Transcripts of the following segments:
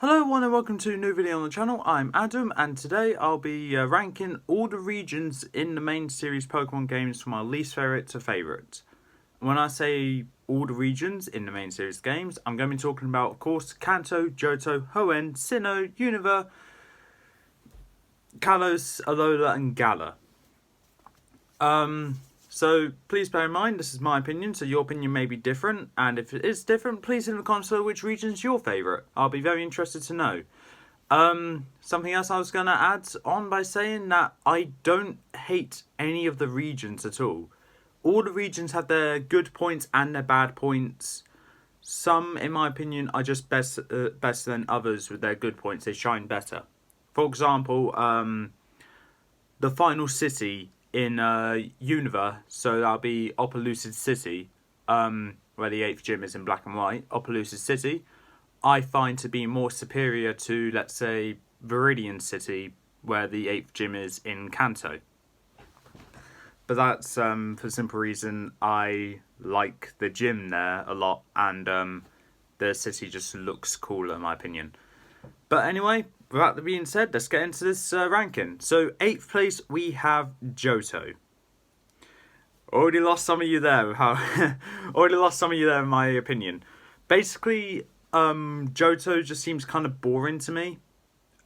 Hello everyone and welcome to a new video on the channel. I'm Adam and today I'll be ranking all the regions in the main series Pokemon games from my least favourite to favourite. When I say all the regions in the main series games, I'm going to be talking about, of course, Kanto, Johto, Hoenn, Sinnoh, Unova, Kalos, Alola and Galar. So please bear in mind, this is my opinion, so your opinion may be different, and if it is different, please in the comments below which region is your favourite. I'll be very interested to know. Something else I was going to add on by saying that I don't hate any of the regions at all. All the regions have their good points and their bad points. Some, in my opinion, are just better than others with their good points. They shine better. For example, the final city in Unova, so that'll be Opelucid City, where the 8th gym is in black and white. Opelucid City, I find to be more superior to, let's say, Viridian City, where the 8th gym is in Kanto. But that's for the simple reason I like the gym there a lot, and the city just looks cooler, in my opinion. But anyway, with that being said, let's get into this ranking. So, 8th place, we have Johto. Already lost some of you there. Already lost some of you there, in my opinion. Basically, Johto just seems kind of boring to me.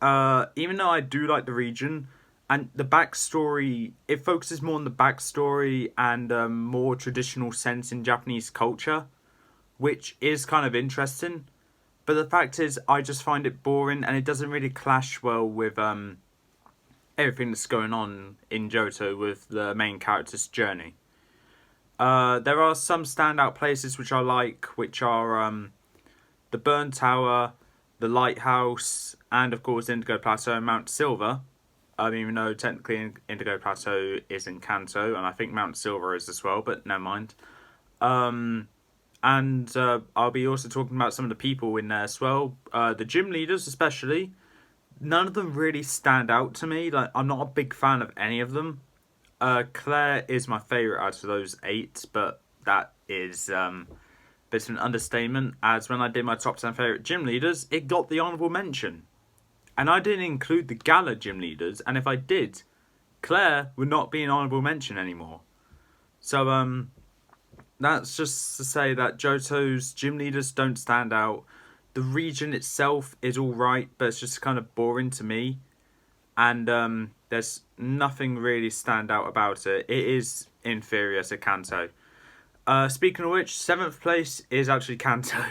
Even though I do like the region, and the backstory, it focuses more on the backstory and more traditional sense in Japanese culture, which is kind of interesting. But the fact is, I just find it boring, and it doesn't really clash well with everything that's going on in Johto with the main character's journey. There are some standout places which I like, which are the Burn Tower, the Lighthouse, and of course Indigo Plateau and Mount Silver. Even though technically Indigo Plateau is in Kanto, and I think Mount Silver is as well, but never mind. And I'll be also talking about some of the people in there as well. The gym leaders especially. None of them really stand out to me. Like, I'm not a big fan of any of them. Claire is my favourite out of those 8, but that is a bit of an understatement, as when I did my top 10 favourite gym leaders, it got the honourable mention. And I didn't include the Galar gym leaders, and if I did, Claire would not be an honourable mention anymore. So, that's just to say that Johto's gym leaders don't stand out. The region itself is alright, but it's just kind of boring to me. And there's nothing really stand out about it. It is inferior to Kanto. Speaking of which, 7th place is actually Kanto.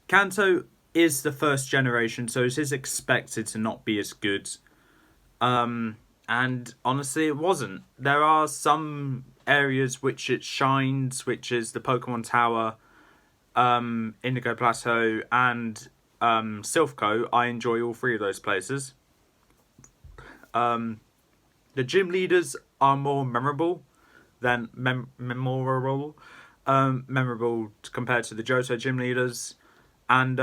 Kanto is the first generation, so it is expected to not be as good. And honestly, it wasn't. There are some areas which it shines, which is the Pokemon Tower, Indigo Plateau, and Silphco. I enjoy all 3 of those places. The gym leaders are more memorable than memorable compared to the Johto gym leaders, and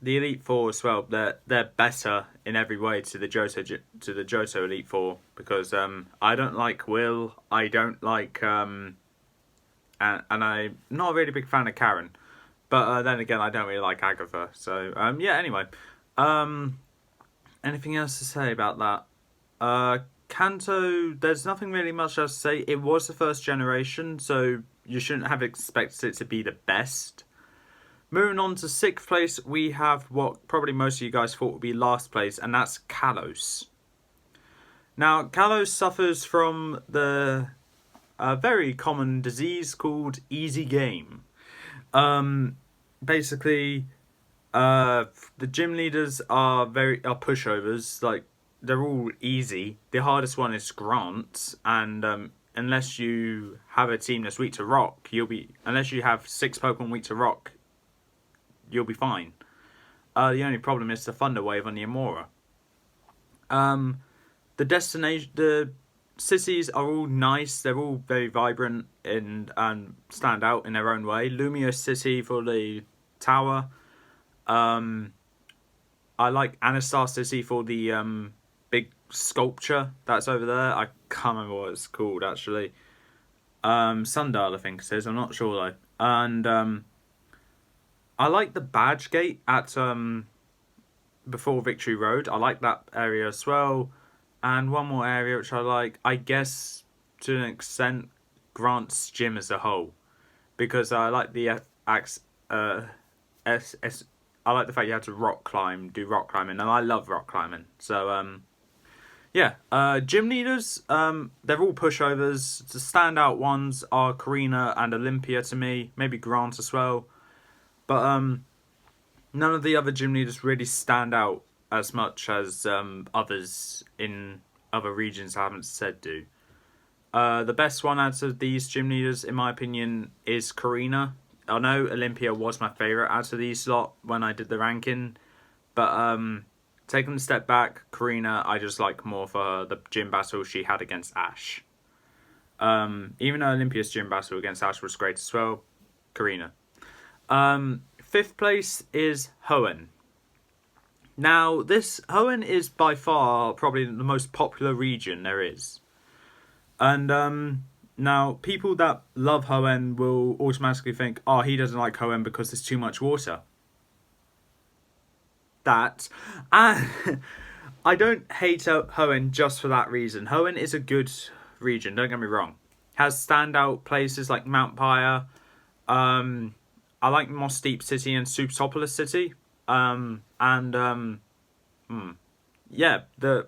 the Elite Four as well. They're better in every way to the Johto Elite Four, because I don't like Will. I don't like and I'm not a really big fan of Karen, but then again, I don't really like Agatha. So yeah. Anyway, anything else to say about that? Kanto, there's nothing really much else to say. It was the first generation, so you shouldn't have expected it to be the best. Moving on to 6th place, we have what probably most of you guys thought would be last place, and that's Kalos. Now, Kalos suffers from the very common disease called easy game. Basically, the gym leaders are pushovers. Like, they're all easy. The hardest one is Grant, and unless you have a team that's weak to rock, unless you have 6 Pokemon weak to rock, you'll be fine. The only problem is the Thunder Wave on the Amora. The cities are all nice. They're all very vibrant and stand out in their own way. Lumio City for the tower. I like Anastar City for the big sculpture that's over there. I can't remember what it's called actually. Sundial, I think it is. I'm not sure though. And I like the badge gate at before Victory Road. I like that area as well. And one more area which I like, I guess to an extent, Grant's gym as a whole, because I like the I like the fact you had to do rock climbing, and I love rock climbing. So yeah, gym leaders, they're all pushovers. The standout ones are Karina and Olympia to me, maybe Grant as well. But none of the other gym leaders really stand out as much as others in other regions I haven't said do. The best one out of these gym leaders, in my opinion, is Karina. I know Olympia was my favourite out of these lot when I did the ranking, but taking a step back, Karina I just like more for the gym battle she had against Ash. Even though Olympia's gym battle against Ash was great as well, Karina. Fifth place is Hoenn. Now, this Hoenn is by far probably the most popular region there is. And now, people that love Hoenn will automatically think, oh, he doesn't like Hoenn because there's too much water. And I don't hate Hoenn just for that reason. Hoenn is a good region, don't get me wrong. Has standout places like Mount Pyre. I like Moss Deep City and Supertopolis City. Yeah,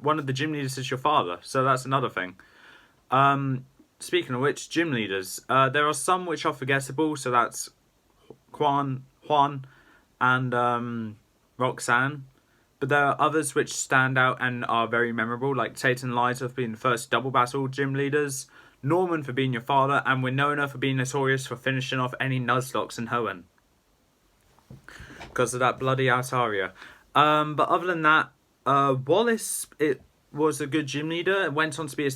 one of the gym leaders is your father, so that's another thing. Speaking of which, gym leaders, there are some which are forgettable, so that's Hoenn and Roxanne. But there are others which stand out and are very memorable, like Tate and Liza for being the first double battle gym leaders, Norman for being your father, and Winona for being notorious for finishing off any Nuzlocks in Hoenn. Because of that bloody Altaria. But other than that, Wallace, it was a good gym leader. It went on to be a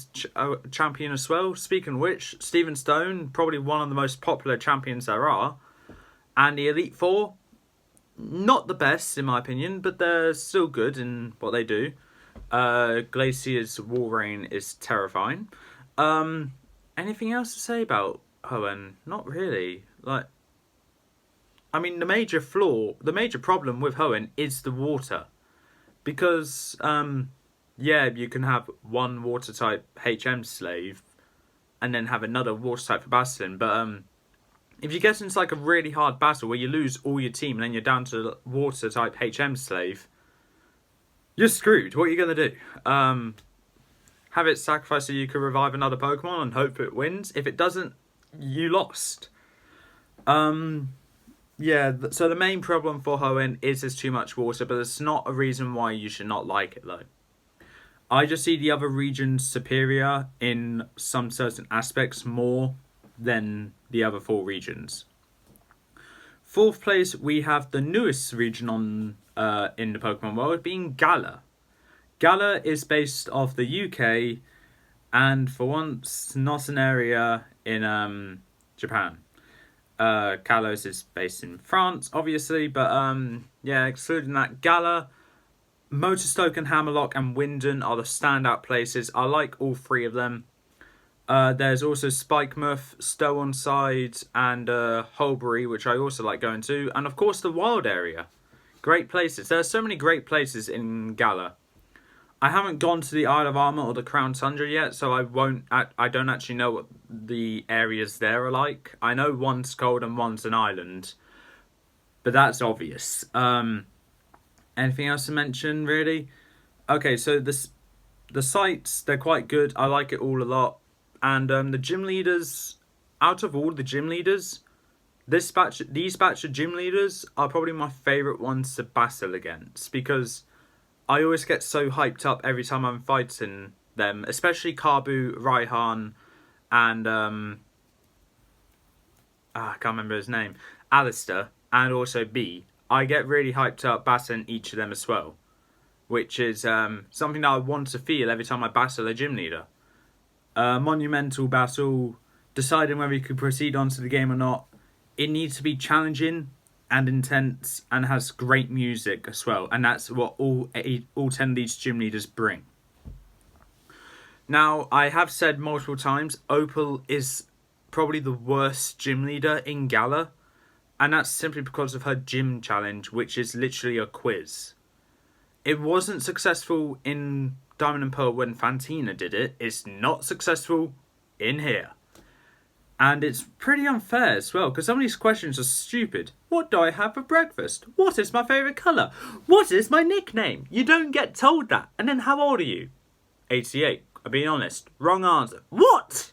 champion as well. Speaking of which, Stephen Stone, probably one of the most popular champions there are. And the Elite Four, not the best in my opinion, but they're still good in what they do. Glacier's Walrein is terrifying. Anything else to say about Hoenn? Not really. I mean, the major problem with Hoenn is the water. Because, yeah, you can have one water type HM slave and then have another water type for battling. But if you get into like a really hard battle where you lose all your team and then you're down to water type HM slave, you're screwed. What are you going to do? Have it sacrifice so you can revive another Pokemon and hope it wins. If it doesn't, you lost. Yeah, so the main problem for Hoenn is there's too much water, but it's not a reason why you should not like it, though. I just see the other regions superior in some certain aspects more than the other four regions. Fourth place, we have the newest region in the Pokemon world, being Galar. Galar is based off the UK, and for once, not an area in Japan. Kalos is based in France, obviously, but yeah, excluding that, Galar, Motorstoke and Hammerlock and Wyndon are the standout places. I like all three of them. There's also Spikemuth, Stow-on-Side, and Holbury, which I also like going to, and of course the Wild area. Great places. There are so many great places in Galar. I haven't gone to the Isle of Armor or the Crown Tundra yet, so I don't actually know what the areas there are like. I know one's cold and one's an island, but that's obvious. Anything else to mention, really? Okay, so the sites, they're quite good. I like it all a lot. And the gym leaders, out of all the gym leaders, these batch of gym leaders are probably my favourite ones to battle against, because I always get so hyped up every time I'm fighting them, especially Kabu, Raihan, and I can't remember his name, Alistair, and also B. I get really hyped up battling each of them as well, which is something that I want to feel every time I battle a gym leader. Monumental battle, deciding whether you could proceed onto the game or not. It needs to be challenging and intense and has great music as well, and that's what all 10 of these gym leaders bring. Now, I have said multiple times, Opal is probably the worst gym leader in Galar. And that's simply because of her gym challenge, which is literally a quiz. It wasn't successful in Diamond and Pearl when Fantina did it. It's not successful in here. And it's pretty unfair as well, because some of these questions are stupid. What do I have for breakfast? What is my favourite colour? What is my nickname? You don't get told that. And then how old are you? 88. I'm being honest. Wrong answer. What?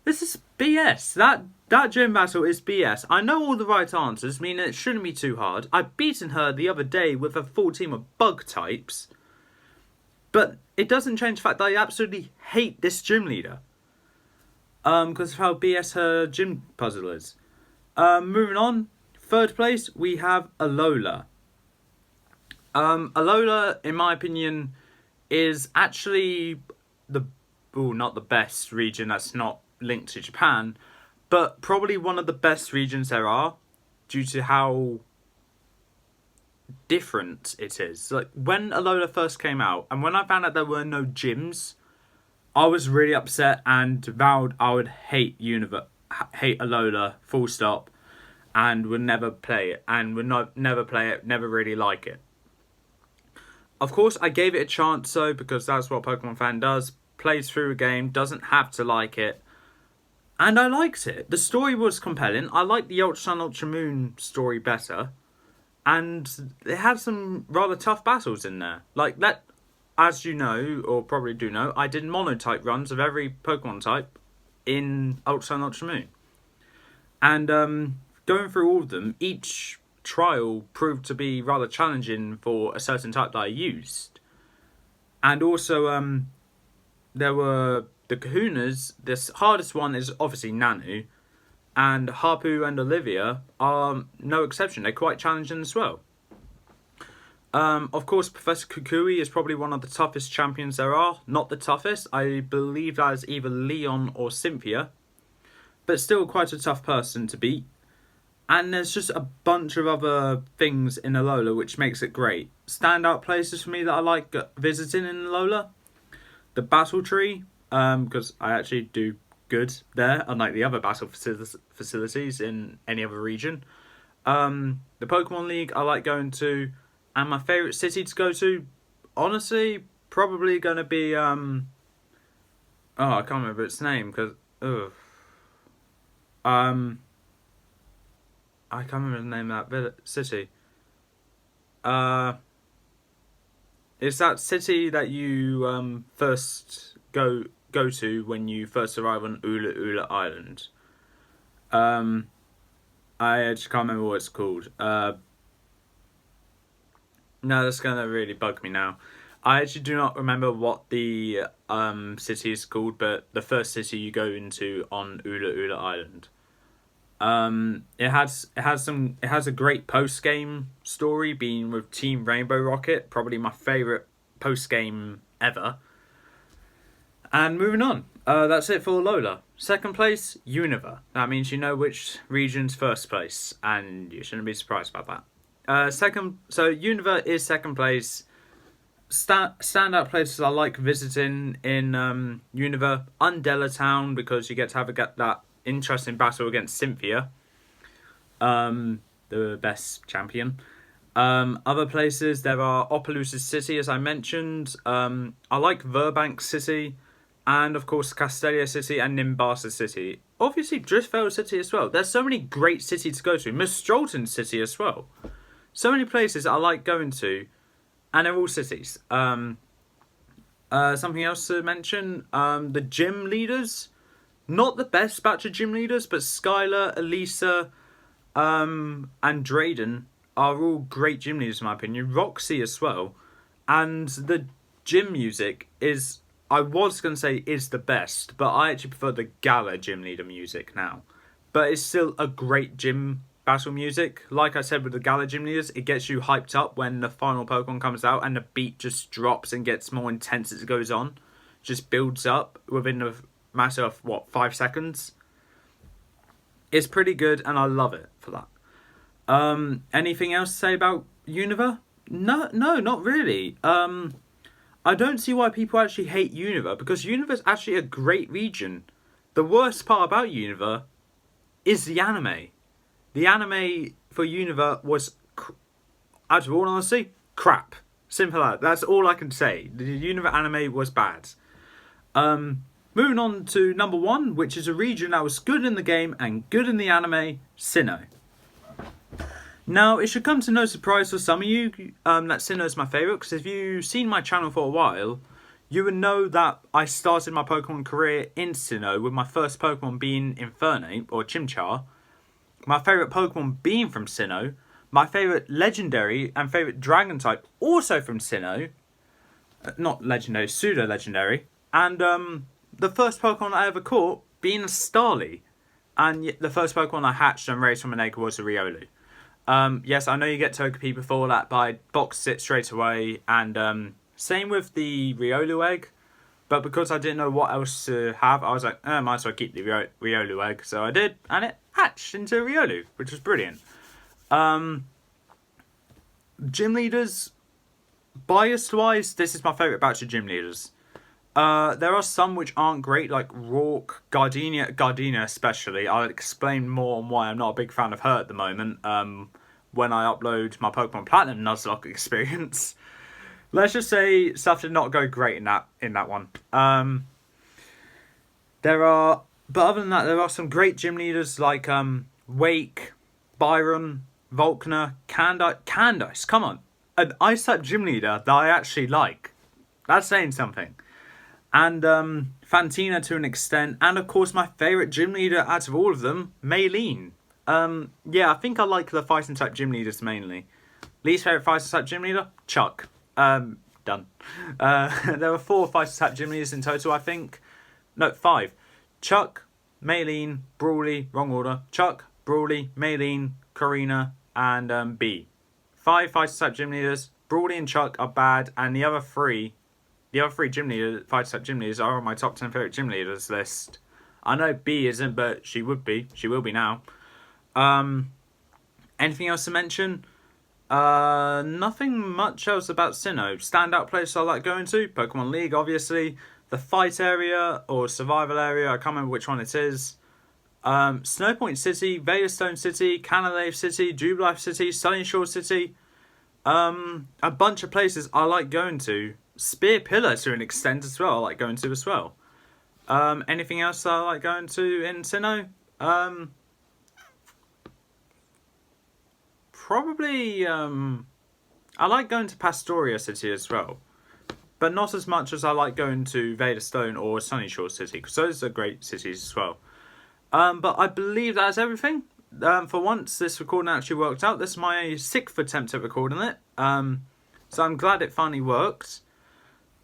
This is BS. That gym battle is BS. I know all the right answers, meaning it shouldn't be too hard. I've beaten her the other day with a full team of bug types. But it doesn't change the fact that I absolutely hate this gym leader. Because of how BS her gym puzzle is. Moving on. Third place, we have Alola. Alola, in my opinion, is actually not the best region that's not linked to Japan, but probably one of the best regions there are, due to how different it is. Like, when Alola first came out, and when I found out there were no gyms, I was really upset and vowed I would hate Alola, full stop, and would never play it, and never play it, never really like it. Of course, I gave it a chance, though, because that's what a Pokemon fan does. Plays through a game, doesn't have to like it. And I liked it. The story was compelling. I liked the Ultra Sun, Ultra Moon story better. And it had some rather tough battles in there. Like, as you know, or probably do know, I did mono-type runs of every Pokemon type in Ultra Sun, Ultra Moon. And going through all of them, each trial proved to be rather challenging for a certain type that I used. And also, there were the Kahunas. The hardest one is obviously Nanu. And Harpu and Olivia are no exception. They're quite challenging as well. Of course, Professor Kukui is probably one of the toughest champions there are. Not the toughest. I believe that is either Leon or Cynthia. But still quite a tough person to beat. And there's just a bunch of other things in Alola which makes it great. Standout places for me that I like visiting in Alola. The Battle Tree, because I actually do good there, unlike the other battle facilities in any other region. The Pokemon League I like going to. And my favourite city to go to, honestly, probably going to be... I can't remember its name, because... I can't remember the name of that city. It's that city that you first go to when you first arrive on Ula Ula Island. I just can't remember what it's called. No, that's going to really bug me now. I actually do not remember what the city is called, but the first city you go into on Ula Ula Island. It has a great post game story, being with Team Rainbow Rocket, probably my favourite post game ever. And moving on, that's it for Alola. Second place, Unova. That means you know which region's first place, and you shouldn't be surprised about that. So Unova is second place. Standout places I like visiting in Unova, Undella Town, because you get to have that interesting battle against Cynthia, the best champion. Other places, there are Opelousas City, as I mentioned. I like Burbank City, and of course Castelia City and Nimbasa City. Obviously Driftvale City as well. There's so many great cities to go to. Mistrolton City as well. So many places I like going to, and they're all cities. Something else to mention, the gym leaders. Not the best batch of gym leaders, but Skylar, Elisa, and Drayden are all great gym leaders in my opinion. Roxy as well. And the gym music is, I was going to say is the best, but I actually prefer the Gala gym leader music now. But it's still a great gym battle music. Like I said with the Gala gym leaders, it gets you hyped up when the final Pokemon comes out and the beat just drops and gets more intense as it goes on. Just builds up within a matter of 5 seconds. It's pretty good and I love it for that. Anything else to say about Unova? No, not really. I don't see why people actually hate Unova, because Unova is actually a great region. The worst part about Unova is the anime. The anime for Unova was, out of all honesty, crap. Simple as that. That's all I can say. The Unova anime was bad. Moving on to number 1, which is a region that was good in the game and good in the anime, Sinnoh. Now, it should come to no surprise for some of you that Sinnoh is my favourite, because if you've seen my channel for a while, you would know that I started my Pokemon career in Sinnoh, with my first Pokemon being Infernape, or Chimchar, my favourite Pokemon being from Sinnoh, my favourite Legendary and favourite Dragon type also from Sinnoh, not Legendary, Pseudo-Legendary, and the first Pokemon I ever caught being a Starly, and the first Pokemon I hatched and raised from an egg was a Riolu. Yes, I know you get Togepi before that, but I boxed it straight away, and same with the Riolu egg, but because I didn't know what else to have, I was like, might as well keep the Riolu egg, so I did, and it hatched into a Riolu, which was brilliant. Gym leaders, biased-wise, this is my favourite batch of gym leaders. There are some which aren't great, like Rourke, Gardenia especially. I'll explain more on why I'm not a big fan of her at the moment when I upload my Pokemon Platinum Nuzlocke experience. Let's just say stuff did not go great in that one. But other than that, there are some great gym leaders like Wake, Byron, Volkner, Candice. Come on, an Ice type gym leader that I actually like. That's saying something. And Fantina to an extent, and of course my favourite gym leader out of all of them, Maylene. Yeah, I think I like the fighting type gym leaders mainly. Least favourite fighting type gym leader, Chuck. Done. There were 4 fighting type gym leaders in total, I think. No, 5. Chuck, Maylene, Brawly, wrong order. Chuck, Brawly, Maylene, Karina, and B. 5 fighting type gym leaders. Brawly and Chuck are bad, and the other 3 gym leaders, 5-type gym leaders, are on my top 10 favourite gym leaders list. I know B isn't, but she would be. She will be now. Anything else to mention? Nothing much else about Sinnoh. Standout places I like going to? Pokemon League, obviously. The fight area, or survival area, I can't remember which one it is. Snowpoint City, Veilstone City, Canalave City, Jubilife City, Sunny Shore City. A bunch of places I like going to. Spear Pillar to an extent as well, I like going to as well. Anything else I like going to in Sinnoh? Probably, I like going to Pastoria City as well. But not as much as I like going to Veilstone or Sunny Shore City, because those are great cities as well. But I believe that's everything. For once, this recording actually worked out. This is my 6th attempt at recording it. So I'm glad it finally worked.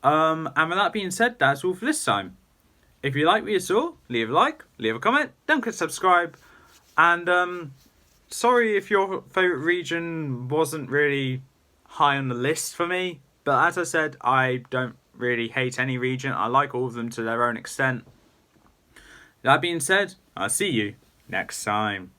And with that being said, that's all for this time. If you like what you saw, leave a like, leave a comment, don't forget to subscribe. And sorry if your favourite region wasn't really high on the list for me. But as I said, I don't really hate any region. I like all of them to their own extent. That being said, I'll see you next time.